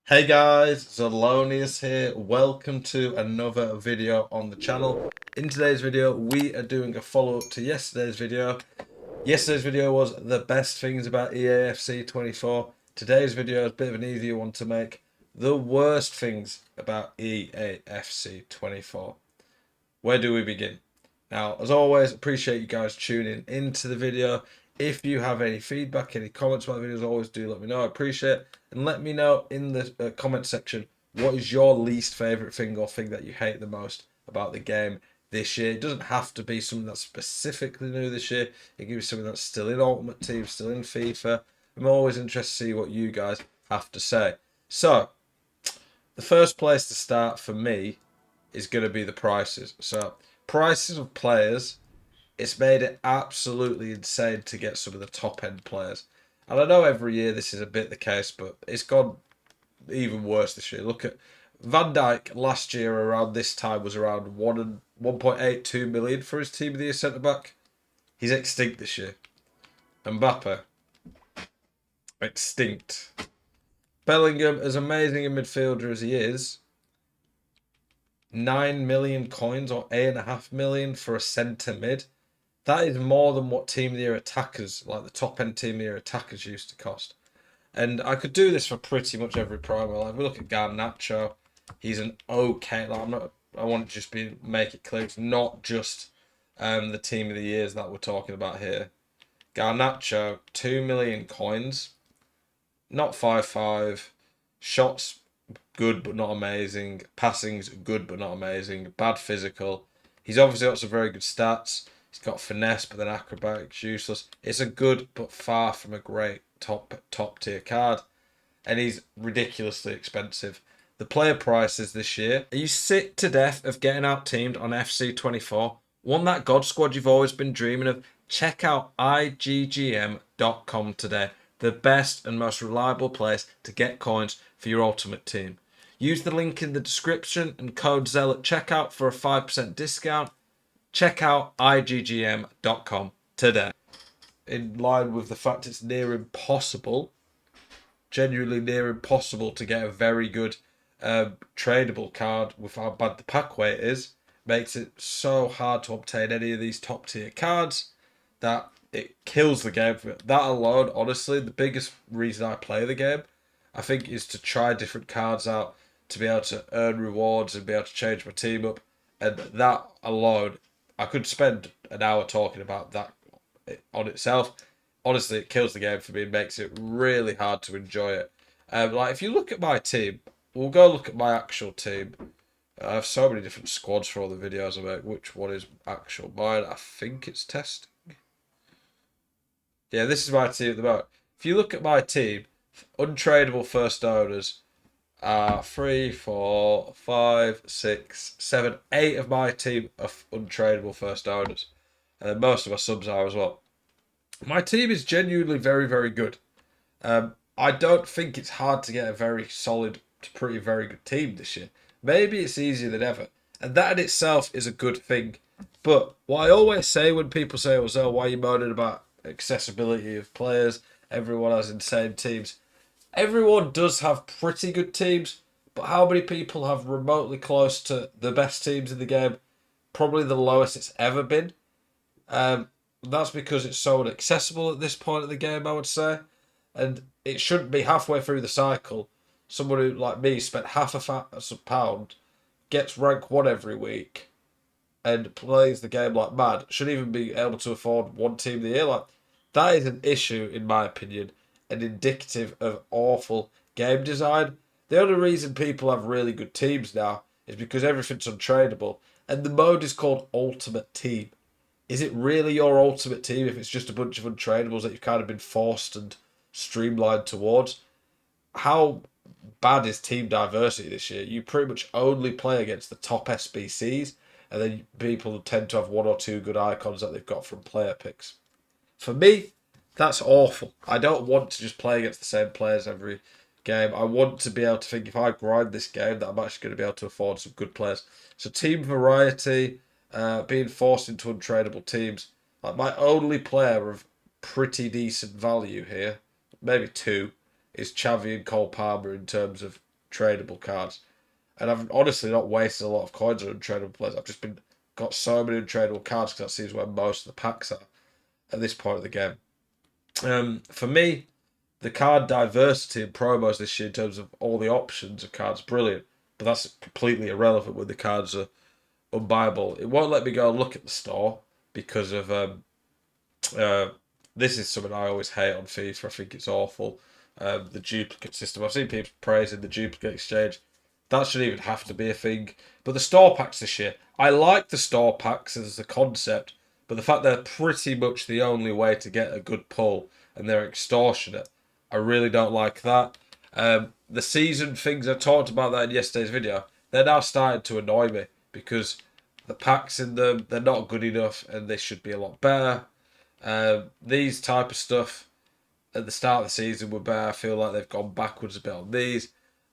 Hey guys, Zelonius here. Welcome to another video on the channel. In today's video, we are doing a follow-up to yesterday's video. Yesterday's video was the best things about EAFC 24. Today's video is a bit of an easier one to make. The worst things about EAFC 24. Where do we begin? Now, as always, appreciate you guys tuning into the video. If you have any feedback, any comments about the videos, always do let me know. I appreciate it. And let me know in the comment section what is your least favourite thing or thing that you hate the most about the game this year. It doesn't have to be something that's specifically new this year. It can be something that's still in Ultimate Team, still in FIFA. I'm always interested to see what you guys have to say. So, the first place to start for me is going to be the prices. So, prices of players, it's made it absolutely insane to get some of the top end players. And I know every year this is a bit the case, but it's gone even worse this year. Look at Van Dijk last year around this time was around 1.82 million for his team of the year centre back. He's extinct this year. Mbappe, extinct. Bellingham, as amazing a midfielder as he is, 9 million coins or 8.5 million for a centre mid. That is more than what team of the year attackers, like the top end team of the year attackers, used to cost. And I could do this for pretty much every promo. Like we look at Garnacho, he's an okay. Like I'm not. I want to just make it clear it's not just the team of the years that we're talking about here. Garnacho, 2 million coins, not 5.5. Shots good but not amazing. Passing's good but not amazing. Bad physical. He's obviously got some very good stats. He's got finesse, but then acrobatics useless. It's a good but far from a great top tier card, and he's ridiculously expensive. The player prices this year. Are you sick to death of getting out teamed on FC24? Want that God squad you've always been dreaming of? Check out iggm.com today. The best and most reliable place to get coins for your ultimate team. Use the link in the description and code ZEL at checkout for a 5% discount. Check out iggm.com today. In line with the fact it's near impossible, genuinely near impossible to get a very good tradable card with how bad the pack weight is, makes it so hard to obtain any of these top tier cards that it kills the game for it. That alone, honestly, the biggest reason I play the game, I think, is to try different cards out, to be able to earn rewards and be able to change my team up. And that alone, I could spend an hour talking about that on itself. Honestly, it kills the game for me and makes it really hard to enjoy it. Like if you look at my team, we'll go look at my actual team. I have so many different squads for all the videos I make. Which one is actual mine? I think it's testing. Yeah, this is my team at the moment. If you look at my team, untradeable first owners are 3, 4, 5, 6, 7, 8 of my team are untradeable first owners. And most of my subs are as well. My team is genuinely very, very good. I don't think it's hard to get a very solid to pretty very good team this year. Maybe it's easier than ever. And that in itself is a good thing. But what I always say when people say, oh, so why are you moaning about accessibility of players? Everyone has insane teams. Everyone does have pretty good teams, but how many people have remotely close to the best teams in the game? Probably the lowest it's ever been. That's because it's so inaccessible at this point of the game, I would say. And it shouldn't be halfway through the cycle. Someone who, like me, spent half a pound, gets rank 1 every week, and plays the game like mad, should even be able to afford one team of the year. Like, that is an issue, in my opinion, and indicative of awful game design. The only reason people have really good teams now is because everything's untradeable, and the mode is called Ultimate Team. Is it really your ultimate team if it's just a bunch of untradeables that you've kind of been forced and streamlined towards? How bad is team diversity this year? You pretty much only play against the top SBCs, and then people tend to have 1 or 2 good icons that they've got from player picks. For me, that's awful. I don't want to just play against the same players every game. I want to be able to think, if I grind this game, that I'm actually going to be able to afford some good players. So team variety, being forced into untradeable teams. Like my only player of pretty decent value here, maybe 2, is Xavi and Cole Palmer in terms of tradable cards. And I've honestly not wasted a lot of coins on untradeable players. I've just been got so many untradeable cards because that seems where most of the packs are at this point of the game. For me, the card diversity in promos this year in terms of all the options of cards brilliant, but that's completely irrelevant when the cards are unbuyable. It won't let me go and look at the store because of uh, this is something I always hate on FIFA. I think it's awful. The duplicate system. I've seen people praising the duplicate exchange. That shouldn't even have to be a thing. But the store packs this year, I like the store packs as a concept, but the fact they're pretty much the only way to get a good pull and they're extortionate, I really don't like that. The season things, I talked about that in yesterday's video, they're now starting to annoy me because the packs in them, they're not good enough and they should be a lot better. These type of stuff at the start of the season were better. I feel like they've gone backwards a bit on these.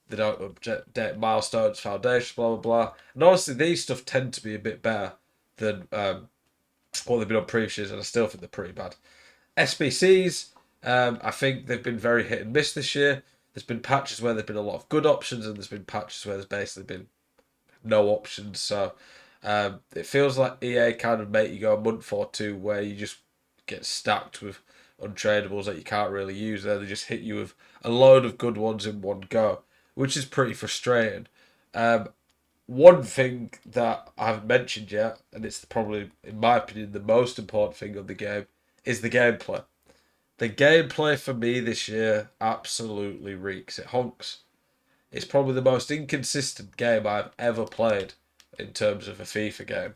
They don't update milestones, foundations, blah blah blah. And honestly, these stuff tend to be a bit better than what they've been on previous years, and I still think they're pretty bad. SBCs, I think they've been very hit and miss this year. There's been patches where there've been a lot of good options, and there's been patches where there's basically been no options. So it feels like EA kind of make you go a month or two where you just get stacked with untradables that you can't really use. There, they just hit you with a load of good ones in one go, which is pretty frustrating. One thing that I haven't mentioned yet, and it's probably, in my opinion, the most important thing of the game, is the gameplay. The gameplay for me this year absolutely reeks. It honks. It's probably the most inconsistent game I've ever played in terms of a FIFA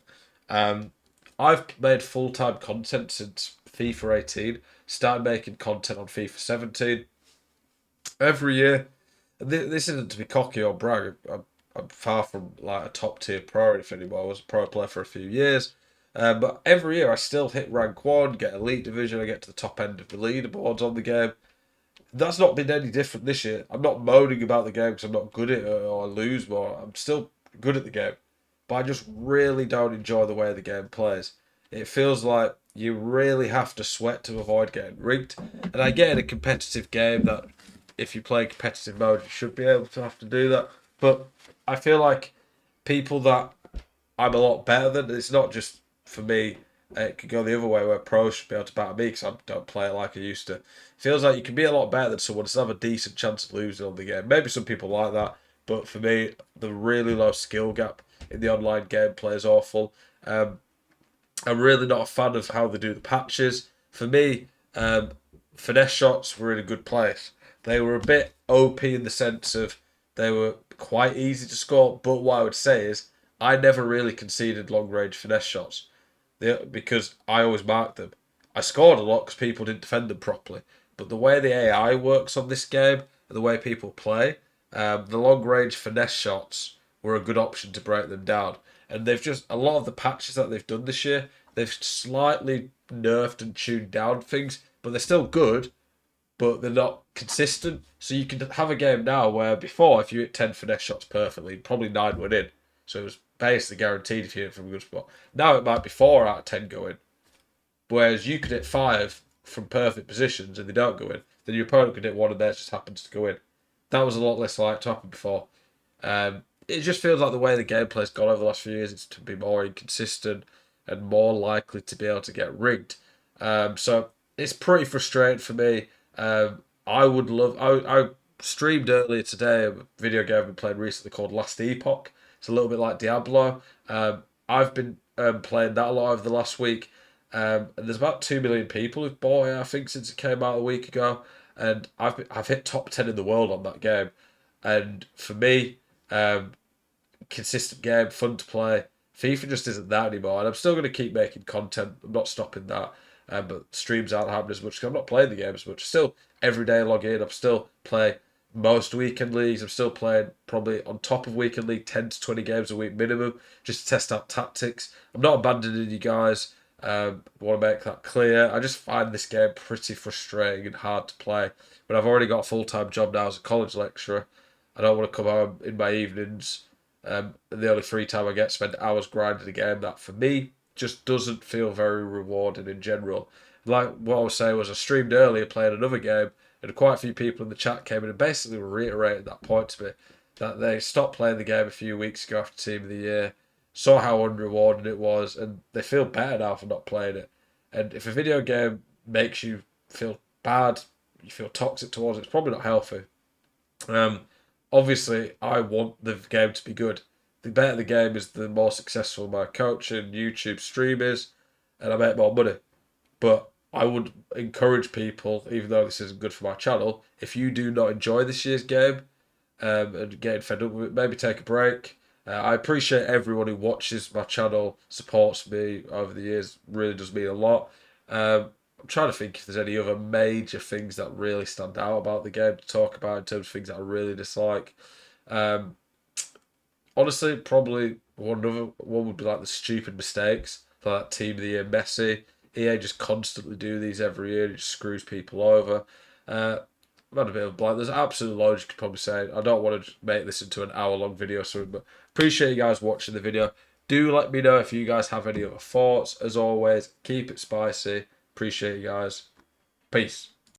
game. I've made full-time content since FIFA 18. Started making content on FIFA 17. Every year, this isn't to be cocky or brag. I'm far from like a top tier pro if anymore. I was a pro player for a few years. But every year I still hit rank 1, get elite division, I get to the top end of the leaderboards on the game. That's not been any different this year. I'm not moaning about the game because I'm not good at it or I lose more. I'm still good at the game. But I just really don't enjoy the way the game plays. It feels like you really have to sweat to avoid getting rigged. And I get in a competitive game that if you play competitive mode, you should be able to have to do that. But I feel like people that I'm a lot better than, it's not just for me, it could go the other way where pros should be able to batter me because I don't play it like I used to. It feels like you can be a lot better than someone, still have a decent chance of losing on the game. Maybe some people like that, but for me, the really low skill gap in the online gameplay is awful. I'm really not a fan of how they do the patches. For me, finesse shots were in a good place. They were a bit OP in the sense of they were quite easy to score, but what I would say is I never really conceded long range finesse shots because I always marked them. I scored a lot because people didn't defend them properly. But the way the AI works on this game and the way people play, the long range finesse shots were a good option to break them down. And they've just, a lot of the patches that they've done this year, they've slightly nerfed and tuned down things, but they're still good, but they're not consistent. So you can have a game now where before, if you hit 10 finesse shots perfectly, probably 9 went in. So it was basically guaranteed if you hit it from a good spot. Now it might be 4 out of 10 go in. Whereas you could hit 5 from perfect positions and they don't go in. Then your opponent could hit 1 and theirs just happens to go in. That was a lot less likely to happen before. It just feels like the way the gameplay's gone over the last few years, it's to be more inconsistent and more likely to be able to get rigged. So it's pretty frustrating for me. I would love. I streamed earlier today a video game I've been playing recently called Last Epoch. It's a little bit like Diablo. I've been playing that a lot over the last week. And there's about 2 million people who've bought it, I think, since it came out a week ago. And I've hit top 10 in the world on that game. And for me, consistent game, fun to play. FIFA just isn't that anymore, and I'm still going to keep making content. I'm not stopping that, but streams aren't happening as much because I'm not playing the game as much. Still, every day I log in. I'm still playing most weekend leagues. I'm still playing probably on top of weekend league 10 to 20 games a week minimum just to test out tactics. I'm not abandoning you guys. I want to make that clear. I just find this game pretty frustrating and hard to play. But I've already got a full-time job now as a college lecturer. I don't want to come home in my evenings. The only free time I get, spend hours grinding a game that for me just doesn't feel very rewarding in general. Like what I was saying was I streamed earlier playing another game, and quite a few people in the chat came in and basically reiterated that point to me. that they stopped playing the game a few weeks ago after Team of the Year, saw how unrewarded it was, and they feel better now for not playing it. And if a video game makes you feel bad, you feel toxic towards it, it's probably not healthy. Um, Obviously, I want the game to be good. The better the game is, the more successful my coach and YouTube stream is, and I make more money. But I would encourage people, even though this isn't good for my channel, if you do not enjoy this year's game, and getting fed up with it, maybe take a break. I appreciate everyone who watches my channel, supports me over the years. Really does mean a lot. I'm trying to think if there's any other major things that really stand out about the game to talk about in terms of things that I really dislike. Um, Honestly, probably one would be like the stupid mistakes for that Team of the Year Messi. EA just constantly do these every year. It just screws people over. I've had a bit of a blank. There's absolutely loads you could probably say. I don't want to make this into an hour-long video soon, but appreciate you guys watching the video. Do let me know if you guys have any other thoughts. As always, keep it spicy. Appreciate you guys. Peace.